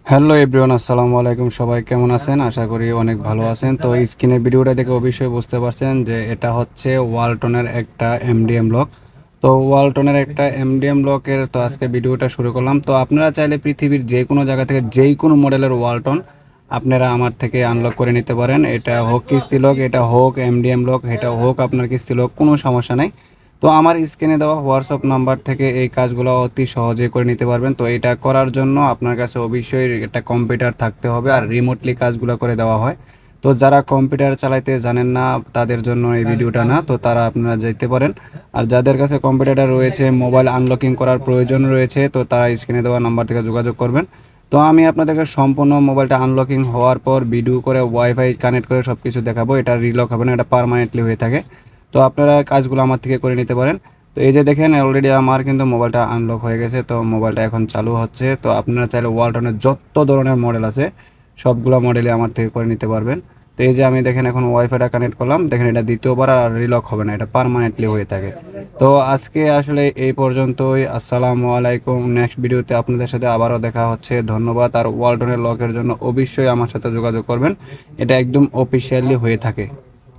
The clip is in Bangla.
হ্যালো এভরিওয়ান, আসসালামু আলাইকুম। সবাই কেমন আছেন? আশা করি অনেক ভালো আছেন। তো স্ক্রিনে ভিডিওটা দেখে অবশ্যই বুঝতে পারছেন যে এটা হচ্ছে ওয়ালটনের একটা এমডিএম লক। তো ওয়ালটনের একটা এমডিএম লকের তো আজকে ভিডিওটা শুরু করলাম। তো আপনারা চাইলে পৃথিবীর যে কোনো জায়গা থেকে যেই কোনো মডেলের ওয়ালটন আপনারা আমার থেকে আনলক করে নিতে পারেন। এটা হোক কিস্তি লক, এটা হোক এমডিএম লক, এটা হোক আপনার কিস্তি লক, কোনো সমস্যা নাই। তো আমার স্ক্রিনে দেওয়া হোয়াটসঅ্যাপ নাম্বার থেকে এই কাজগুলো অতি সহজে করে নিতে পারবেন। তো এটা করার জন্য আপনার কাছে অবশ্যই একটা কম্পিউটার থাকতে হবে, আর রিমোটলি কাজগুলো করে দেওয়া হয়। তো যারা কম্পিউটার চালাইতে জানেন না তাদের জন্য এই ভিডিওটা না, তো তারা আপনারা যেতে পারেন। আর যাদের কাছে কম্পিউটার রয়েছে, মোবাইল আনলকিং করার প্রয়োজন রয়েছে, তো তারা স্ক্রিনে দেওয়া নাম্বার থেকে যোগাযোগ করবেন। তো আমি আপনাদেরকে সম্পূর্ণ মোবাইলটা আনলকিং হওয়ার পর ভিডিও করে ওয়াইফাই কানেক্ট করে সব কিছু দেখাবো। এটা রিলক হবে না, এটা পার্মানেন্টলি হয়ে থাকে। তো আপনারা কাজগুলো আমার থেকে করে নিতে পারেন। তো এই যে দেখেন, অলরেডি আমার কিন্তু মোবাইলটা আনলক হয়ে গেছে। তো মোবাইলটা এখন চালু হচ্ছে। তো আপনারা চাইলে ওয়ালটনের যত ধরনের মডেল আছে সবগুলো মডেলই আমার থেকে করে নিতে পারবেন। তো এই যে আমি দেখেন এখন ওয়াইফাইটা কানেক্ট করলাম, দেখেন এটা দ্বিতীয়বার আর রিলক হবে না, এটা পার্মানেন্টলি হয়ে থাকে। তো আজকে আসলে এই পর্যন্তই। আসসালামু আলাইকুম। নেক্সট ভিডিওতে আপনাদের সাথে আবারও দেখা হচ্ছে। ধন্যবাদ। আর ওয়ালটনের লকের জন্য অবশ্যই আমার সাথে যোগাযোগ করবেন, এটা একদম অফিসিয়ালি হয়ে থাকে।